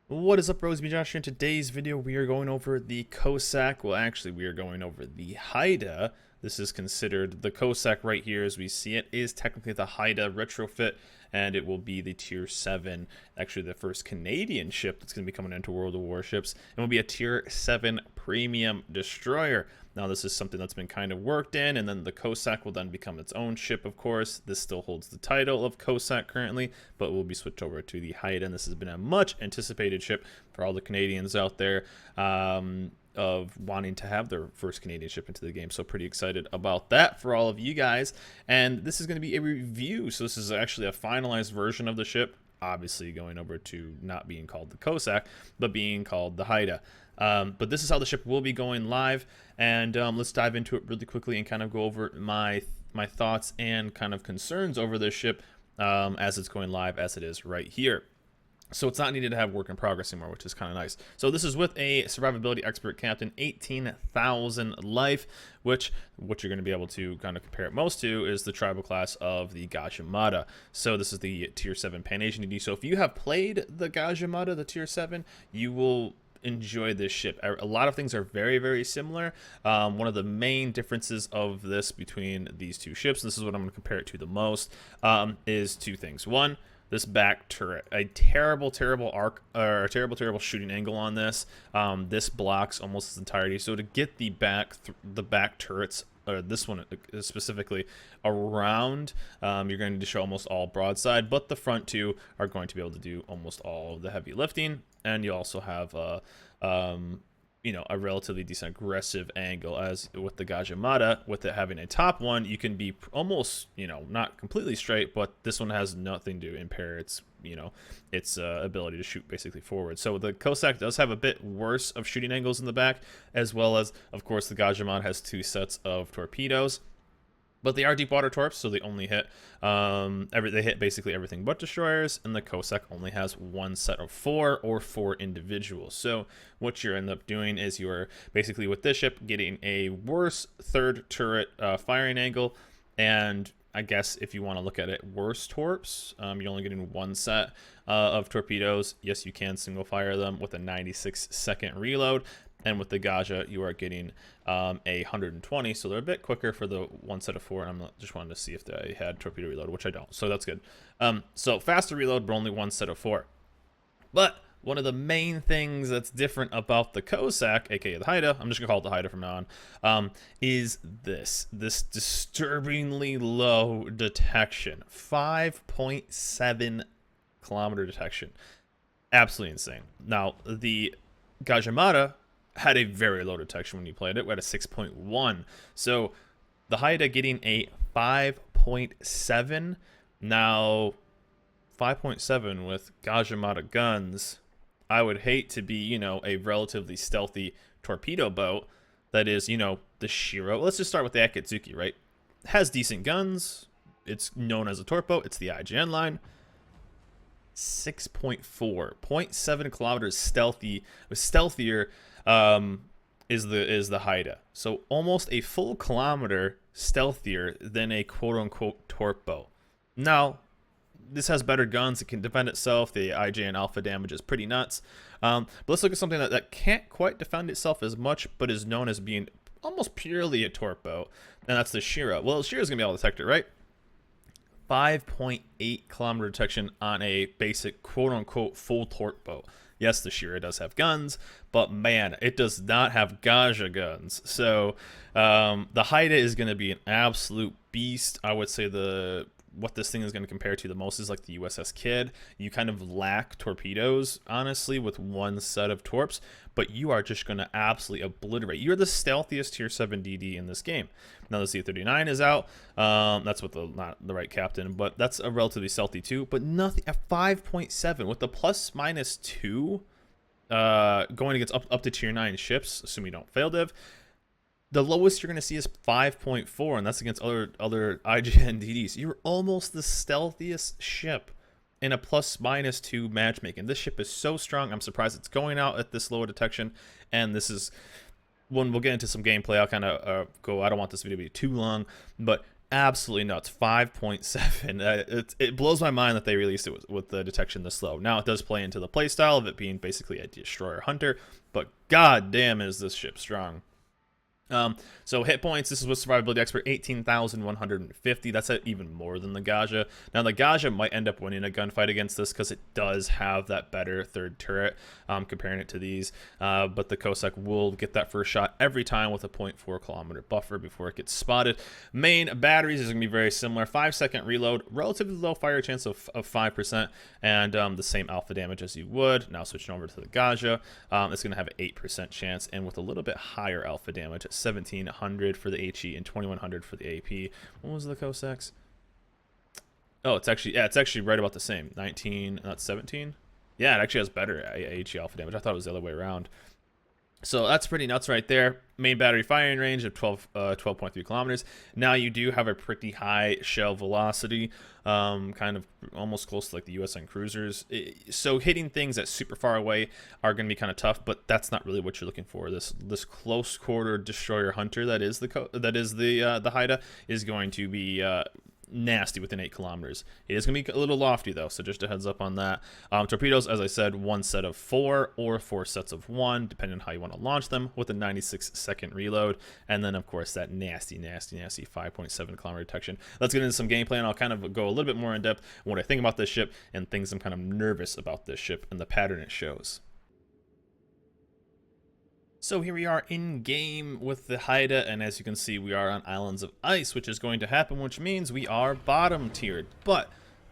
What is up, bros? Me, Josh here. In today's video, we are going over the Cossack. Well, actually, we are going over the Haida. This is considered the Cossack right here as we see it is technically the Haida retrofit, and it will be the Tier 7, actually the first Canadian ship that's going to be coming into World of Warships, and will be a Tier 7 premium destroyer. Now, this is something that's been kind of worked in, and then the Cossack will then become its own ship, of course. This still holds the title of Cossack currently, but will be switched over to the Haida, and this has been a much anticipated ship for all the Canadians out there of wanting to have their first Canadian ship into the game. So pretty excited about that for all of you guys. And this is going to be a review, so this is actually a finalized version of the ship, obviously going over to not being called the Cossack, but being called the Haida. But this is how the ship will be going live, and let's dive into it really quickly and kind of go over my thoughts and kind of concerns over this ship as it's going live, as it is right here. So it's not needed to have work in progress anymore, which is kind of nice. So this is with a survivability expert captain, 18,000 life, which what you're going to be able to kind of compare it most to is the tribal class of the Gahja Mahda. So this is the Tier 7 Pan-Asian DD. So if you have played the Gahja Mahda, the Tier 7, you will enjoy this ship. A lot of things are very, very similar. One of the main differences of this between these two ships, this is what I'm going to compare it to the most, is two things. One, this back turret, a terrible arc, or a terrible shooting angle on this. This blocks almost its entirety. So to get the back turrets, or this one specifically, around, you're going to show almost all broadside, but the front two are going to be able to do almost all of the heavy lifting, and you also have you know, a relatively decent aggressive angle. As with the Gahja Mahda, with it having a top one, you can be almost, you know, not completely straight, but this one has nothing to impair its, you know, its ability to shoot basically forward. So the Cossack does have a bit worse of shooting angles in the back, as well as, of course, the Gahja Mahda has two sets of torpedoes. But they are deep water torps, so they only hit they hit basically everything but destroyers, and the Cossack only has one set of four, or four individuals. So what you end up doing is you're basically, with this ship, getting a worse third turret firing angle, and I guess if you want to look at it, worse torps. You're only getting one set of torpedoes. Yes, you can single fire them with a 96-second reload. And with the Gahja, you are getting a 120, so they're a bit quicker for the one set of four. And I'm just wanting to see if they had torpedo reload, which I don't, so that's good. So faster reload, but only one set of four. But one of the main things that's different about the Cossack, aka the Haida, I'm just gonna call it the Haida from now on, is this disturbingly low detection, 5.7 kilometer detection, absolutely insane. Now the Gahja Mahda had a very low detection when you played it. We had a 6.1. So the Haida getting a 5.7. Now, 5.7 with Gahja Mahda guns, I would hate to be, you know, a relatively stealthy torpedo boat that is, you know, the Shiro. Let's just start with the Akatsuki, right? It has decent guns. It's known as a torp boat. It's the IGN line. 6.4, 0.7 kilometers stealthier is the Haida. So almost a full kilometer stealthier than a quote-unquote torp boat. Now, this has better guns. It can defend itself. The IGN alpha damage is pretty nuts. But let's look at something that can't quite defend itself as much, but is known as being almost purely a torp boat, and that's the Shiro. Well, Shiro's going to be able to detect it, right? 5.8 kilometer detection on a basic quote-unquote full torp boat. Yes, the Shiro does have guns, but man, it does not have Gahja guns. So the Haida is going to be an absolute beast. I would say what this thing is going to compare to the most is like the USS Kidd. You kind of lack torpedoes, honestly, with one set of torps, but you are just going to absolutely obliterate. You're the stealthiest Tier 7 DD in this game. Now the C-39 is out. That's with not the right captain, but that's a relatively stealthy too. But nothing at 5.7 with the +-2 going against up to Tier 9 ships, assuming you don't fail div. The lowest you're going to see is 5.4, and that's against other IGN DDs. You're almost the stealthiest ship in a +-2 matchmaking. This ship is so strong. I'm surprised it's going out at this low detection, and this is when we'll get into some gameplay. I'll kind of go. I don't want this video to be too long, but Absolutely nuts. 5.7. It blows my mind that they released it with the detection this low. Now, it does play into the playstyle of it being basically a destroyer hunter, but god damn is this ship strong. So hit points, this is with survivability expert, 18,150. That's even more than the Gahja. Now the Gahja might end up winning a gunfight against this because it does have that better third turret, comparing it to these. But the Cossack will get that first shot every time with a 0.4 kilometer buffer before it gets spotted. Main batteries is going to be very similar. 5-second reload, relatively low fire chance of 5%, and the same alpha damage as you would. Now switching over to the Gahja, it's going to have an 8% chance, and with a little bit higher alpha damage at 1700 for the HE and 2100 for the AP. What was the Cossacks? Oh, it's actually right about the same. 19, not 17. Yeah, it actually has better HE alpha damage. I thought it was the other way around. So that's pretty nuts right there. Main battery firing range of 12.3 kilometers. Now you do have a pretty high shell velocity, kind of almost close to like the USN cruisers. So hitting things at super far away are going to be kind of tough, but that's not really what you're looking for. This close quarter destroyer hunter that is the Haida is going to be nasty within 8 kilometers. It is going to be a little lofty though, so just a heads up on that. Torpedoes, as I said, 1 set of 4 or 4 sets of 1, depending on how you want to launch them, with a 96-second reload, and then of course that nasty 5.7 kilometer detection. Let's get into some gameplay, and I'll kind of go a little bit more in depth on what I think about this ship and things I'm kind of nervous about this ship and the pattern it shows. So here we are in game with the Haida, and as you can see, we are on islands of ice, which is going to happen, which means we are bottom tiered. But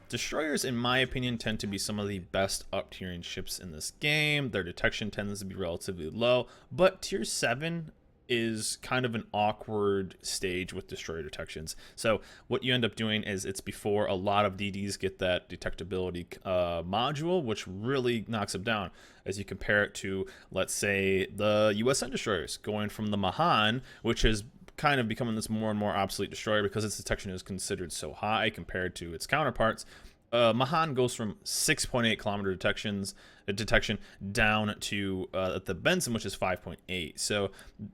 destroyers, in my opinion, tend to be some of the best up tiering ships in this game. Their detection tends to be relatively low, but tier 7 is kind of an awkward stage with destroyer detections. So what you end up doing is it's before a lot of DDs get that detectability module, which really knocks them down. As you compare it to, let's say, the USN destroyers, going from the Mahan, which is kind of becoming this more and more obsolete destroyer because its detection is considered so high compared to its counterparts. Mahan goes from 6.8 kilometer detection down to the Benson, which is 5.8. So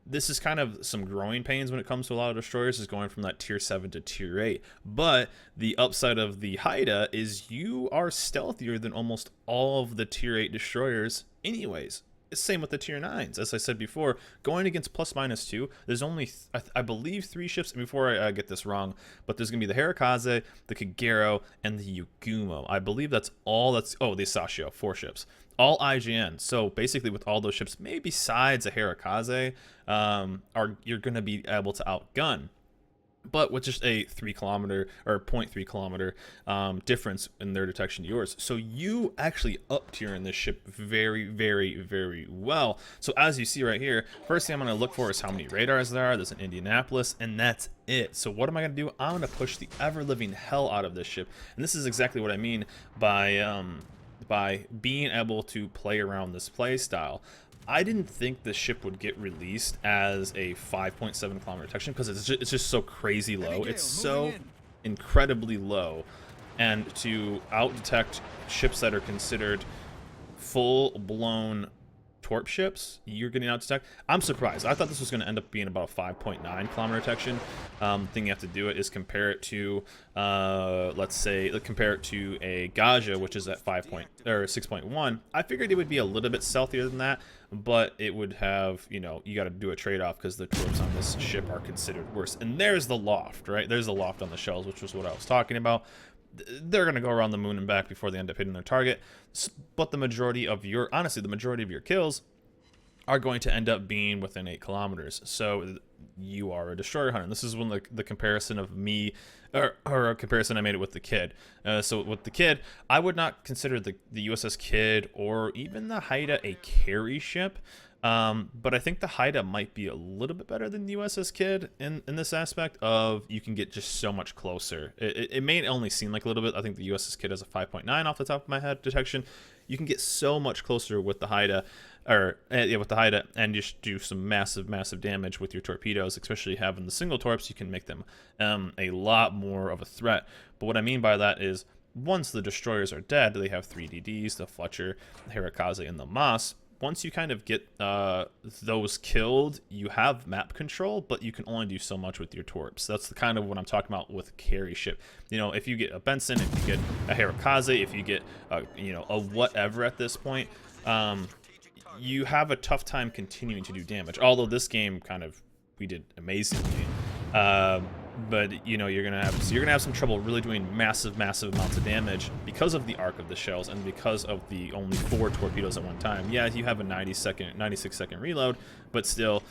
this is kind of some growing pains when it comes to a lot of destroyers, is going from that tier 7 to tier 8. But the upside of the Haida is you are stealthier than almost all of the tier 8 destroyers anyways. Same with the tier 9s. As I said before, going against +/-2, there's only, I believe, 3 ships, before I get this wrong, but there's going to be the Hirakaze, the Kagero, and the Yugumo. I believe that's all oh, the Sashio, 4 ships. All IGN. So basically with all those ships, maybe besides a Hirakaze, you're going to be able to outgun. But with just a 3 kilometer or 0.3 kilometer difference in their detection to yours. So you actually up tier in this ship very, very, very well. So as you see right here, first thing I'm going to look for is how many radars there are. There's an Indianapolis, and that's it. So what am I going to do? I'm going to push the ever-living hell out of this ship. And this is exactly what I mean by being able to play around this play style. I didn't think the ship would get released as a 5.7 kilometer detection because it's just so crazy low. It's so incredibly low, and to out detect ships that are considered full-blown torp ships, you're getting out detect. I'm surprised. I thought this was going to end up being about a 5.9 kilometer detection. Thing you have to do it is compare it to, let's say, compare it to a Gahja, which is at 6.1. I figured it would be a little bit stealthier than that, but it would have, you know, you got to do a trade-off because the torps on this ship are considered worse. And there's the loft, right? There's the loft on the shells, which was what I was talking about. They're going to go around the moon and back before they end up hitting their target. But the majority of your, honestly, the majority of your kills are going to end up being within 8 kilometers. So you are a destroyer hunter. And this is when the comparison of me, or a comparison I made it with the Kid. So with the Kid, I would not consider the USS Kid or even the Haida a carry ship. But I think the Haida might be a little bit better than the USS Kid in this aspect of you can get just so much closer. It may only seem like a little bit. I think the USS Kid has a 5.9 off the top of my head detection. You can get so much closer with the Haida, and just do some massive damage with your torpedoes, especially having the single torps. You can make them a lot more of a threat. But what I mean by that is, once the destroyers are dead, they have 3 DDs, the Fletcher, the Hirakaze, and the Moss. once you kind of get those killed, you have map control, but you can only do so much with your torps. That's the kind of what I'm talking about with carry ship. You know, if you get a Benson, if you get a Hirokaze, if you get you know, a whatever at this point, you have a tough time continuing to do damage. Although this game kind of, we did amazingly. But you know, you're gonna have some trouble really doing massive amounts of damage because of the arc of the shells and because of the only 4 torpedoes at one time. Yeah, you have a 96-second reload, but still,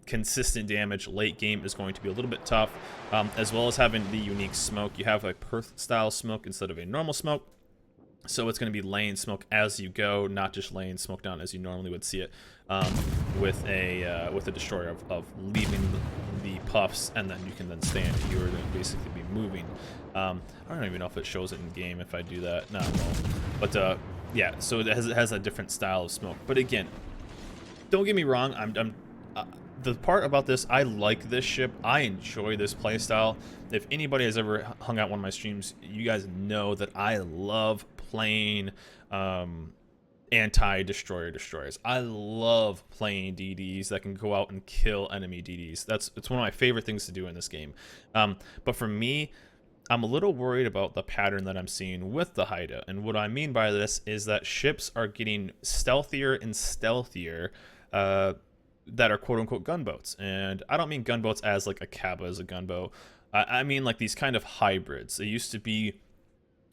consistent damage late game is going to be a little bit tough, as well as having the unique smoke. You have a Perth style smoke instead of a normal smoke. So it's going to be laying smoke as you go, not just laying smoke down as you normally would see it with a destroyer of leaving the puffs, and then you can then stand. You're going to basically be moving. I don't even know if it shows it in game if I do that. No, it won't. But yeah, so it has a different style of smoke. But again, don't get me wrong. The part about this, I like this ship. I enjoy this playstyle. If anybody has ever hung out one of my streams, you guys know that I love playing anti-destroyer destroyers. I love playing DDs that can go out and kill enemy DDs. It's one of my favorite things to do in this game. But for me, I'm a little worried about the pattern that I'm seeing with the Haida. And what I mean by this is that ships are getting stealthier and stealthier that are quote-unquote gunboats. And I don't mean gunboats as like a Kaba as a gunboat. I mean like these kind of hybrids. It used to be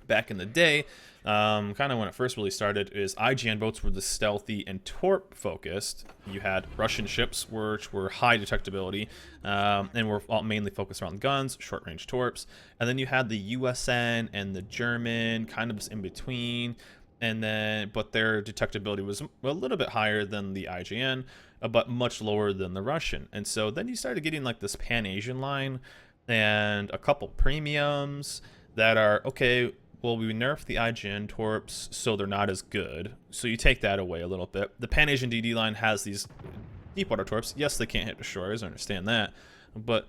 back in the day, kind of when it first really started, is IGN boats were the stealthy and torp focused. You had Russian ships which were high detectability and were all mainly focused around guns, short range torps. And then you had the USN and the German kind of in between. And then, but their detectability was a little bit higher than the IGN, but much lower than the Russian. And so then you started getting like this Pan-Asian line and a couple premiums that are, okay, well, we nerfed the IGN torps, so they're not as good. So you take that away a little bit. The Pan-Asian DD line has these deepwater torps. Yes, they can't hit destroyers, I understand that. But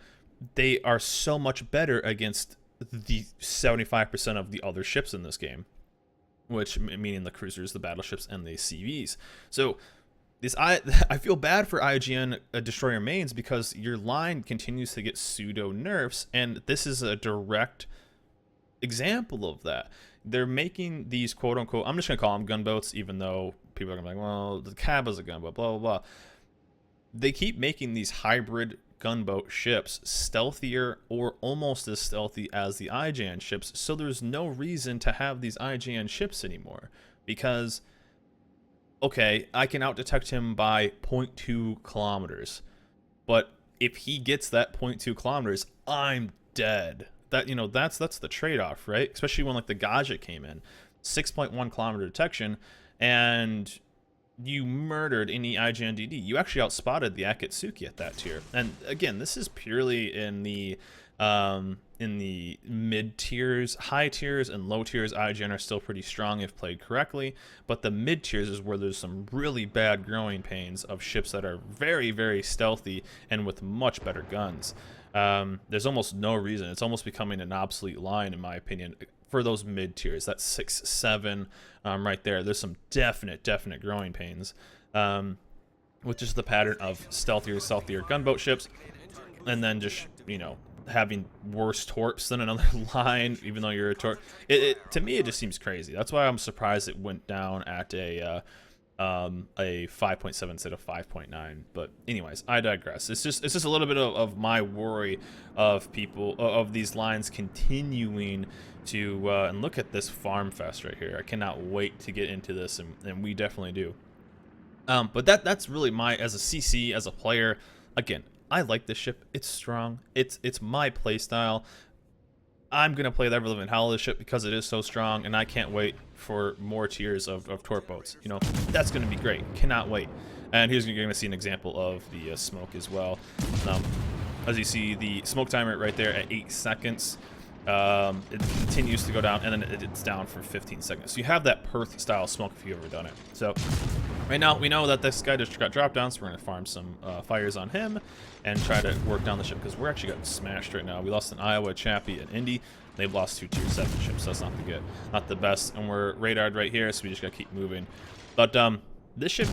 they are so much better against the 75% of the other ships in this game, which meaning the cruisers, the battleships, and the CVs. So I feel bad for IGN destroyer mains because your line continues to get pseudo nerfs, and this is a direct example of that. They're making these quote unquote, I'm just gonna call them gunboats, even though people are gonna be like, well, the Kaba's a gunboat, blah blah blah. They keep making these hybrid gunboat ships stealthier or almost as stealthy as the IGN ships, so there's no reason to have these IGN ships anymore, because okay, I can out detect him by 0.2 kilometers, but if he gets that 0.2 kilometers, I'm dead. That, you know, that's the trade-off, right? Especially when like the Gahja came in, 6.1 kilometer detection, and you murdered any IGN DD. You actually outspotted the Akatsuki at that tier. And again, this is purely in the mid tiers. High tiers and low tiers IGN are still pretty strong if played correctly, but the mid tiers is where there's some really bad growing pains of ships that are very stealthy and with much better guns. There's almost no reason. It's almost becoming an obsolete line, in my opinion, for those mid tiers. That's 6, 7 right there. There's some definite growing pains with just the pattern of stealthier gunboat ships, and then just, you know, having worse torps than another line, even though you're a torp. To me, it just seems crazy. That's why I'm surprised it went down at a 5.7 instead of 5.9. But anyways, I digress. It's just a little bit of my worry of people of these lines continuing to and look at this farm fest right here. I cannot wait to get into this, and we definitely do. But that's really my, as a CC, as a player, again, I like this ship. It's strong. It's my play style. I'm going to play the Ever Living Hell of this ship because it is so strong, and I can't wait for more tiers of torp boats. You know, that's going to be great. Cannot wait. And here's you're going to see an example of the smoke as well. As you see, the smoke timer right there at 8 seconds. It continues to go down, and then it's down for 15 seconds. So you have that Perth style smoke if you've ever done it. So right now we know that this guy just got dropped down, so we're going to farm some fires on him and try to work down the ship, because we're actually getting smashed right now. We lost an Iowa, Chappie, and Indy. They've lost 2 tier 7 ships, so that's not the best. And we're radared right here, so we just got to keep moving. But this ship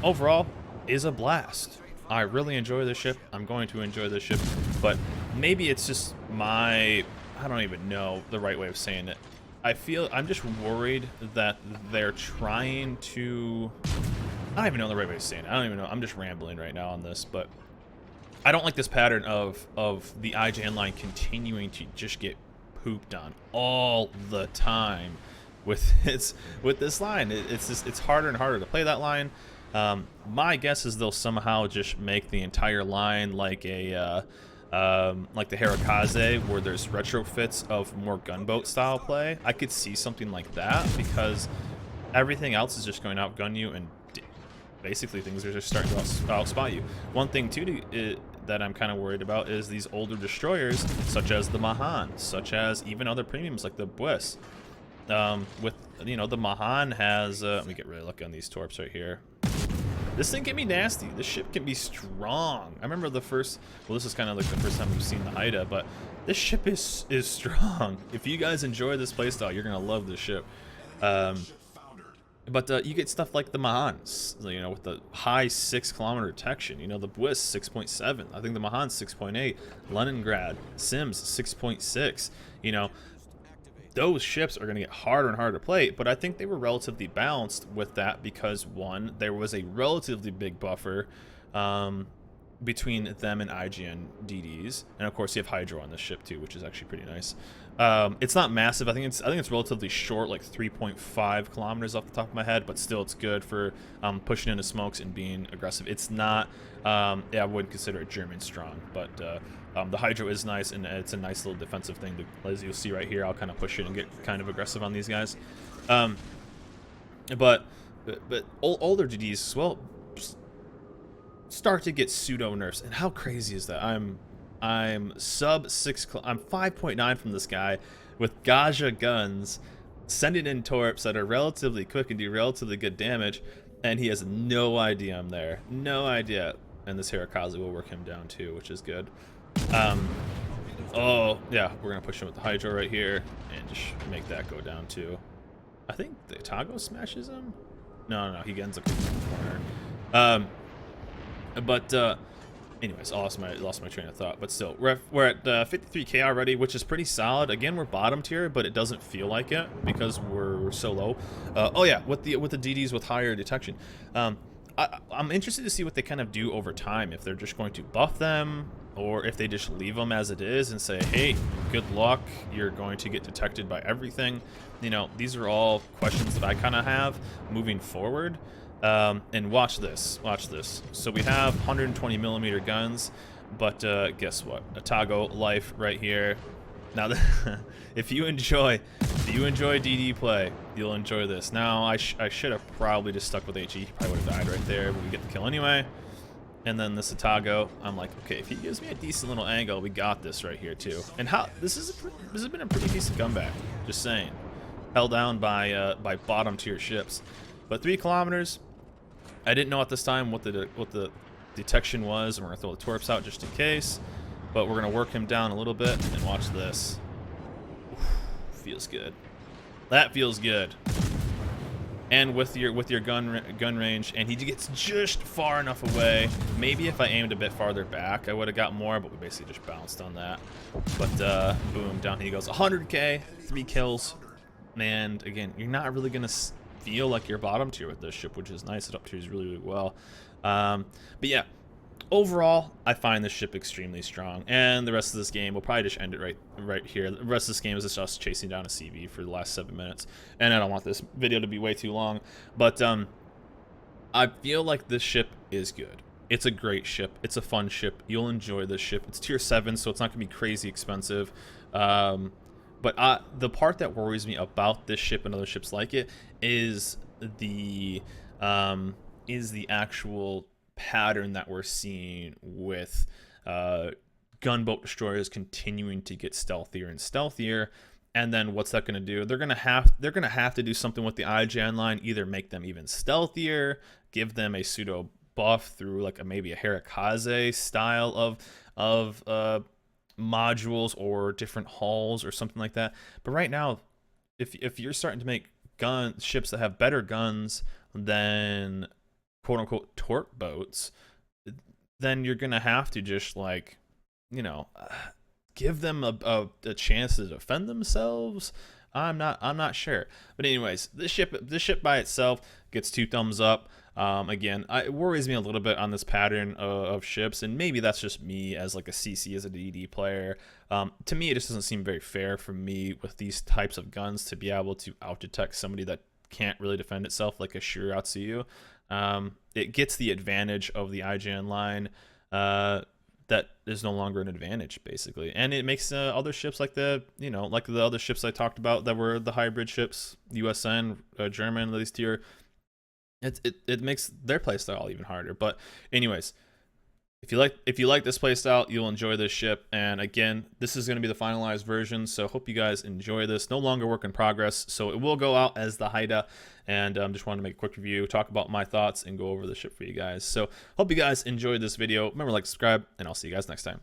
overall is a blast. I really enjoy this ship. I'm going to enjoy this ship, but maybe it's just I don't even know the right way of saying it. I'm just worried that they're trying to, I don't even know the right way of saying it. I don't even know. I'm just rambling right now on this, but I don't like this pattern of the IJN line continuing to just get pooped on all the time with this line. It's harder and harder to play that line. My guess is they'll somehow just make the entire line like a like the Harakaze, where there's retrofits of more gunboat style play. I could see something like that, because everything else is just going to outgun you, and basically things are just starting to outspot you. One thing too that I'm kind of worried about is these older destroyers, such as the Mahan, such as even other premiums like the Bliss. With, you know, the Mahan has, let me get really lucky on these torps right here. This thing can be nasty. This ship can be strong. I remember the first, well, this is kind of like the first time we've seen the Haida, but this ship is strong. If you guys enjoy this playstyle, you're gonna love this ship. But you get stuff like the Mahans, you know, with the high 6-kilometer detection. You know, the Bliss 6.7. I think the Mahan's 6.8. Leningrad, Sims 6.6. You know, those ships are going to get harder and harder to play, but I think they were relatively balanced with that because, one, there was a relatively big buffer between them and IGN DDs, and of course you have Hydro on this ship too, which is actually pretty nice. It's not massive. I think it's relatively short, like 3.5 kilometers off the top of my head, but still it's good for pushing into smokes and being aggressive. It's not, yeah, I wouldn't consider it German strong, but the Hydro is nice, and it's a nice little defensive thing. As you'll see right here, I'll kind of push it and get kind of aggressive on these guys. But older DDs as well start to get pseudo nerfs, and how crazy is that? I'm sub 6. I'm 5.9 from this guy with Gahja guns, sending in torps that are relatively quick and do relatively good damage, and he has no idea I'm there. No idea. And this Harakaze will work him down too, which is good. Oh yeah, we're gonna push him with the Hydro right here and just make that go down too. I think the Tago smashes him. No, he ends up in the corner. Anyways, I lost my train of thought. But still, we're at 53k already, which is pretty solid. Again, we're bottom tier, but it doesn't feel like it because we're so low. Oh yeah, with the DDs with higher detection. I'm interested to see what they kind of do over time. If they're just going to buff them, or if they just leave them as it is and say, hey, good luck, you're going to get detected by everything. You know, these are all questions that I kind of have moving forward. And watch this. So we have 120 millimeter guns, but guess what? A Tago life right here. Now, if you enjoy DD play, you'll enjoy this. Now, I should have probably just stuck with HE. He probably would have died right there, but we get the kill anyway. And then this Tago, I'm like, okay, if he gives me a decent little angle, we got this right here too. And how this has been a pretty decent comeback. Just saying, held down by bottom tier ships, but 3 kilometers. I didn't know at this time what the detection was, and we're gonna throw the torps out just in case. But we're gonna work him down a little bit and watch this. Oof, feels good. That feels good. And with your gun range, and he gets just far enough away. Maybe if I aimed a bit farther back, I would have got more, but we basically just bounced on that. But boom, down he goes. 100k, 3 kills, and again, you're not really gonna feel like you're bottom tier with this ship, which is nice. It up tiers really well. But yeah, overall, I find this ship extremely strong, and the rest of this game, we'll probably just end it right here. The rest of this game is just us chasing down a CV for the last 7 minutes, and I don't want this video to be way too long, but I feel like this ship is good. It's a great ship. It's a fun ship. You'll enjoy this ship. It's tier 7, so it's not gonna be crazy expensive. But the part that worries me about this ship and other ships like it is the actual pattern that we're seeing with gunboat destroyers continuing to get stealthier and stealthier. And then what's that going to do? They're going to have to do something with the IJN line, either make them even stealthier, give them a pseudo buff through like maybe a Harakaze style of modules or different hulls or something like that. But right now, if you're starting to make ships that have better guns than quote unquote torp boats, then you're gonna have to just like, give them a chance to defend themselves. I'm not sure. But anyways, this ship by itself gets 2 thumbs up. Again, it worries me a little bit on this pattern of ships, and maybe that's just me as like a CC, as a DD player. To me, it just doesn't seem very fair for me with these types of guns to be able to out-detect somebody that can't really defend itself, like a Shiratsuyu. It gets the advantage of the IJN line. That is no longer an advantage, basically, and it makes other ships like the other ships I talked about that were the hybrid ships, USN, German, these tier. It makes their playstyle even harder. But anyways, if you like this playstyle, you'll enjoy this ship. And again, this is going to be the finalized version, so hope you guys enjoy this. No longer work in progress, so it will go out as the Haida. And just wanted to make a quick review, talk about my thoughts, and go over the ship for you guys. So hope you guys enjoyed this video. Remember, like, subscribe, and I'll see you guys next time.